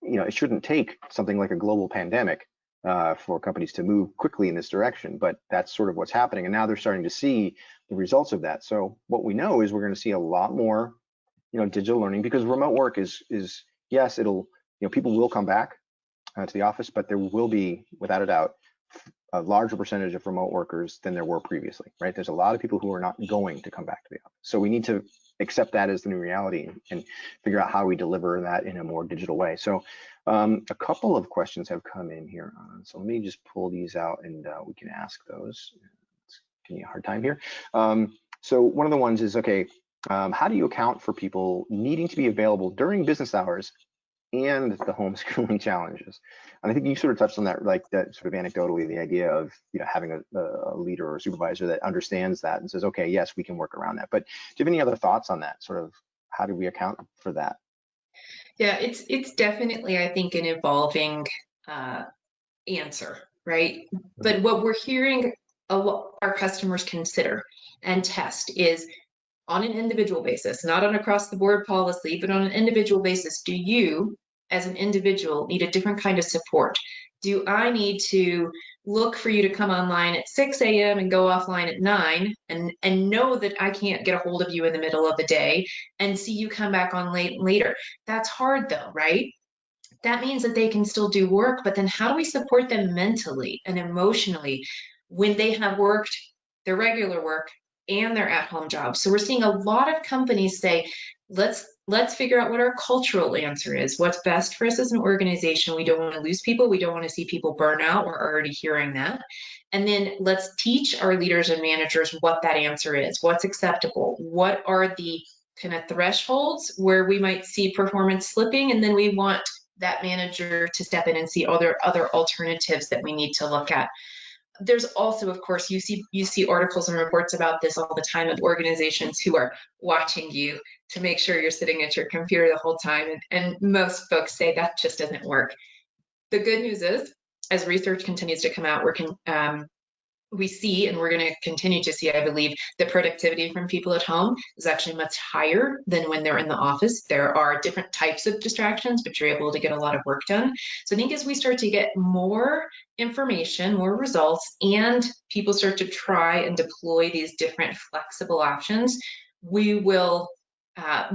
It shouldn't take something like a global pandemic for companies to move quickly in this direction, but that's sort of what's happening. And now they're starting to see the results of that. So what we know is we're going to see a lot more, digital learning, because remote work is yes, it'll, people will come back to the office, but there will be, without a doubt, a larger percentage of remote workers than there were previously, right? There's a lot of people who are not going to come back to the office. So we need to accept that as the new reality and figure out how we deliver that in a more digital way. So a couple of questions have come in here. So let me just pull these out and we can ask those. It's giving me a hard time here. So one of the ones is, okay, how do you account for people needing to be available during business hours and the homeschooling challenges? And I think you sort of touched on that, like that sort of anecdotally, the idea of having a leader or a supervisor that understands that and says, okay, yes, we can work around that. But do you have any other thoughts on that? Sort of, how do we account for that? Yeah, it's definitely, I think, an evolving answer, right? But what we're hearing our customers consider and test is, on an individual basis, not on across the board policy, but on an individual basis, do you as an individual need a different kind of support? Do I need to look for you to come online at 6 a.m. and go offline at 9 and know that I can't get a hold of you in the middle of the day and see you come back on later? That's hard though, right? That means that they can still do work, but then how do we support them mentally and emotionally when they have worked their regular work and their at-home jobs? So we're seeing a lot of companies say, let's figure out what our cultural answer is. What's best for us as an organization? We don't want to lose people. We don't want to see people burn out. We're already hearing that. And then let's teach our leaders and managers what that answer is. What's acceptable? What are the kind of thresholds where we might see performance slipping? And then we want that manager to step in and see other alternatives that we need to look at. there's also, of course, you see articles and reports about this all the time of organizations who are watching you to make sure you're sitting at your computer the whole time. And most folks say that just doesn't work. The good news is, as research continues to come out, we see, and we're going to continue to see, I believe, the productivity from people at home is actually much higher than when they're in the office. There are different types of distractions, but you're able to get a lot of work done. So I think as we start to get more information, more results, and people start to try and deploy these different flexible options, we will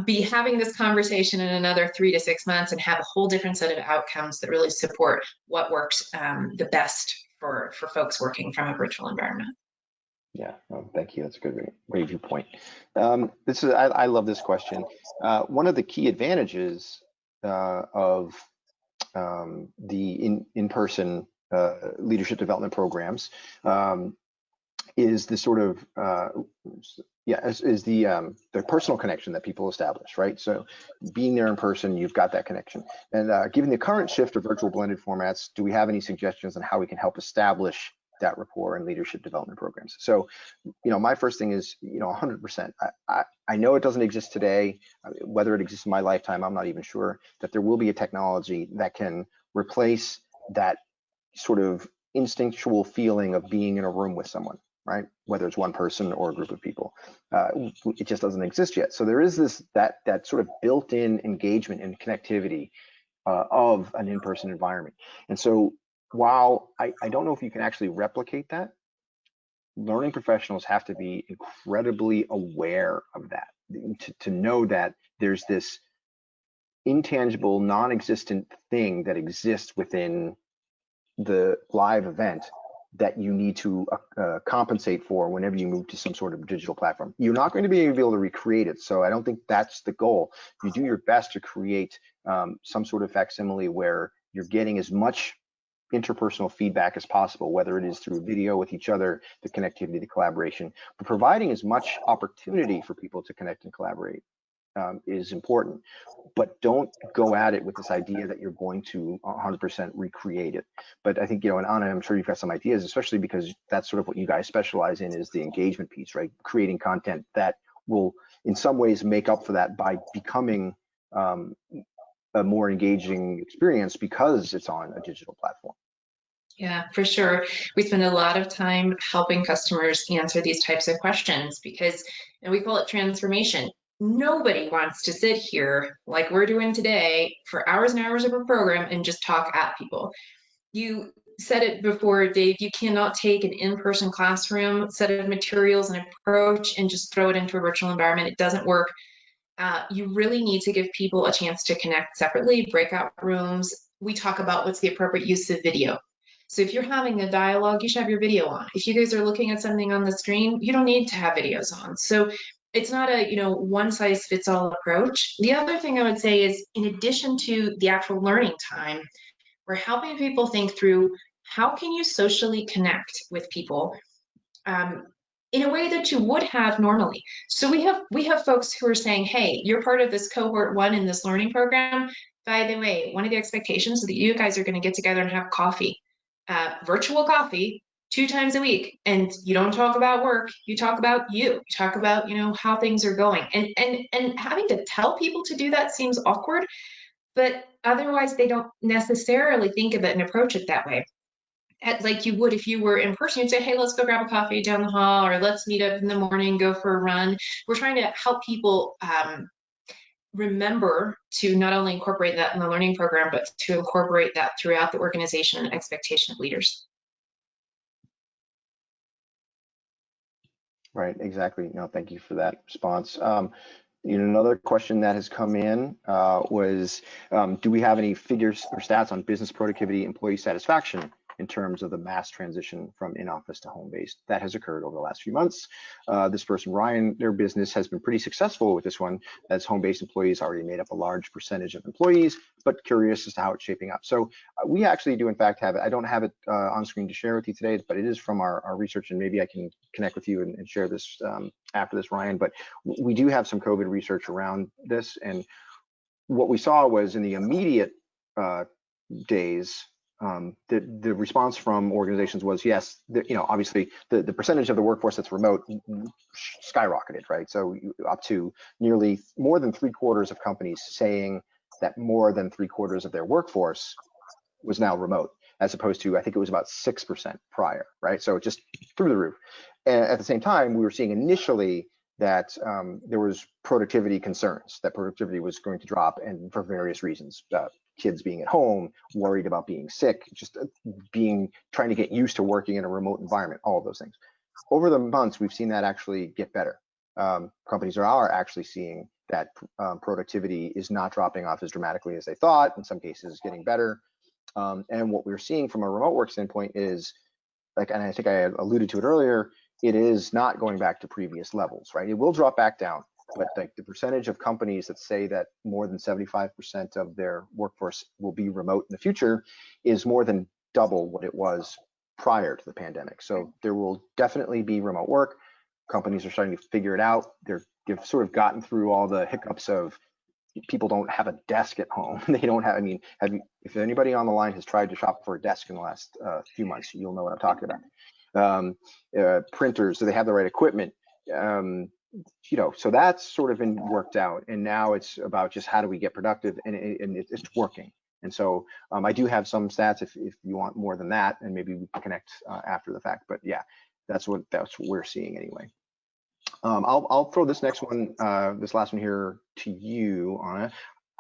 be having this conversation in another 3 to 6 months and have a whole different set of outcomes that really support what works the best for folks working from a virtual environment. Yeah, thank you. That's a great viewpoint. I love this question. One of the key advantages of the in-person leadership development programs is the sort of the personal connection that people establish, right? So being there in person, you've got that connection. And given the current shift to virtual blended formats, do we have any suggestions on how we can help establish that rapport in leadership development programs? So, my first thing is, 100%. I know it doesn't exist today. Whether it exists in my lifetime, I'm not even sure. That there will be a technology that can replace that sort of instinctual feeling of being in a room with someone, right? Whether it's one person or a group of people, it just doesn't exist yet. So there is that sort of built-in engagement and connectivity of an in-person environment. And so while I don't know if you can actually replicate that, learning professionals have to be incredibly aware of that, to know that there's this intangible, non-existent thing that exists within the live event that you need to compensate for whenever you move to some sort of digital platform. You're not going to be able to recreate it, so I don't think that's the goal. You do your best to create some sort of facsimile where you're getting as much interpersonal feedback as possible, whether it is through video with each other, the connectivity, the collaboration, but providing as much opportunity for people to connect and collaborate is important. But don't go at it with this idea that you're going to 100% recreate it. But I think, and Anna, I'm sure you've got some ideas, especially because that's sort of what you guys specialize in, is the engagement piece, right? Creating content that will in some ways make up for that by becoming a more engaging experience because it's on a digital platform. Yeah, for sure. We spend a lot of time helping customers answer these types of questions because, and we call it transformation. Nobody wants to sit here like we're doing today for hours and hours of a program and just talk at people. You said it before, Dave, you cannot take an in-person classroom set of materials and approach and just throw it into a virtual environment. It doesn't work. You really need to give people a chance to connect separately, breakout rooms. We talk about what's the appropriate use of video. So if you're having a dialogue, you should have your video on. If you guys are looking at something on the screen, you don't need to have videos on. So it's not a one size fits all approach. The other thing I would say is, in addition to the actual learning time, we're helping people think through how can you socially connect with people in a way that you would have normally. So we have folks who are saying, hey, you're part of this cohort 1 in this learning program. By the way, one of the expectations is that you guys are going to get together and have coffee, virtual coffee, 2 times a week, and you don't talk about work. You talk about you talk about how things are going, and having to tell people to do that seems awkward, but otherwise they don't necessarily think of it and approach it that way. Like you would if you were in person. You'd say, hey, let's go grab a coffee down the hall, or let's meet up in the morning, go for a run. We're trying to help people remember to not only incorporate that in the learning program, but to incorporate that throughout the organization and expectation of leaders. Right, exactly. No, thank you for that response. Another question that has come in was, do we have any figures or stats on business productivity, employee satisfaction in terms of the mass transition from in-office to home-based that has occurred over the last few months? This person, Ryan, their business has been pretty successful with this one, as home-based employees already made up a large percentage of employees, but curious as to how it's shaping up. So we actually do in fact have it. I don't have it on screen to share with you today, but it is from our research, and maybe I can connect with you and share this after this, Ryan. But we do have some COVID research around this, and what we saw was in the immediate days the response from organizations was yes. Obviously the percentage of the workforce that's remote skyrocketed, right? So up to nearly more than 3/4 of companies saying that more than 3/4 of their workforce was now remote, as opposed to I think it was about 6% prior, right? So just through the roof. And at the same time, we were seeing initially that there was productivity concerns, that productivity was going to drop, and for various reasons. Kids being at home, worried about being sick, just trying to get used to working in a remote environment, all of those things. Over the months, we've seen that actually get better. Companies are actually seeing that productivity is not dropping off as dramatically as they thought. In some cases, getting better. And what we're seeing from a remote work standpoint is, like, and I think I alluded to it earlier, it is not going back to previous levels, right? It will drop back down, but like the percentage of companies that say that more than 75% of their workforce will be remote in the future is more than double what it was prior to the pandemic. So there will definitely be remote work. Companies are starting to figure it out. They've sort of gotten through all the hiccups of people don't have a desk at home. They don't have, I mean, if anybody on the line has tried to shop for a desk in the last few months, you'll know what I'm talking about. Printers, do they have the right equipment? So that's sort of been worked out, and now it's about just how do we get productive, and it's working. And so I do have some stats if you want more than that, and maybe we can connect after the fact. But yeah, that's what we're seeing anyway. I'll throw this next one, this last one here to you, Anna.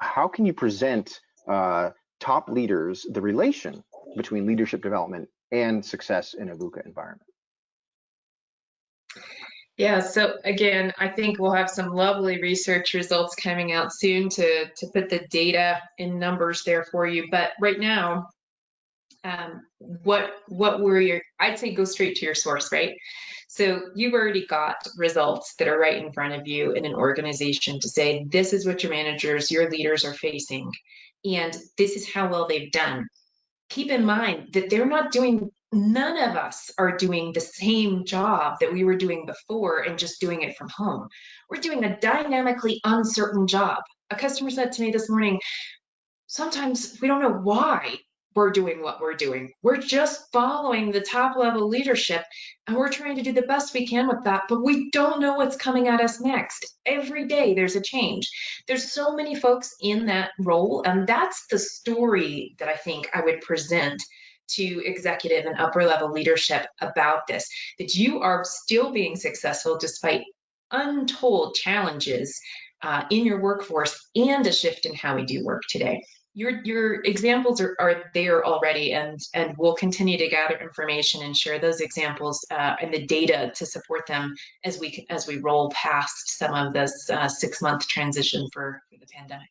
How can you present top leaders the relation between leadership development and success in a VUCA environment? Yeah, so again, I think we'll have some lovely research results coming out soon to put the data in numbers there for you. But right now, I'd say go straight to your source, right? So you've already got results that are right in front of you in an organization to say, this is what your managers, your leaders are facing, and this is how well they've done. Keep in mind that none of us are doing the same job that we were doing before and just doing it from home. We're doing a dynamically uncertain job. A customer said to me this morning, sometimes we don't know why we're doing what we're doing. We're just following the top level leadership, and we're trying to do the best we can with that, but we don't know what's coming at us next. Every day there's a change. There's so many folks in that role, and that's the story that I think I would present to executive and upper level leadership about this, that you are still being successful despite untold challenges in your workforce and a shift in how we do work today. Your examples are there already, and we'll continue to gather information and share those examples and the data to support them as we roll past some of this 6-month transition for the pandemic.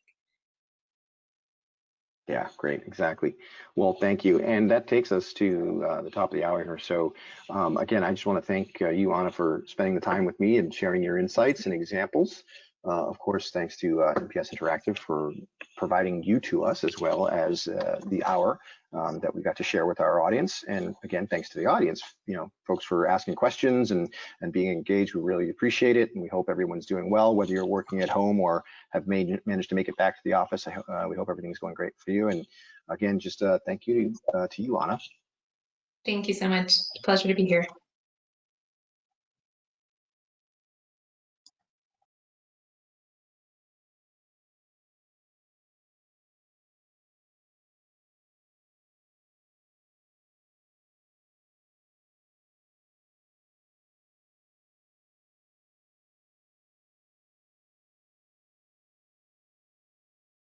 Yeah, great, exactly. Well, thank you. And that takes us to the top of the hour here. So again, I just want to thank you, Anna, for spending the time with me and sharing your insights and examples. Of course, thanks to MPS Interactive for providing you to us, as well as the hour that we got to share with our audience. And again, thanks to the audience, folks, for asking questions and being engaged. We really appreciate it, and we hope everyone's doing well, whether you're working at home or have managed to make it back to the office. We hope everything's going great for you. And again, just thank you to you, Anna. Thank you so much. Pleasure to be here.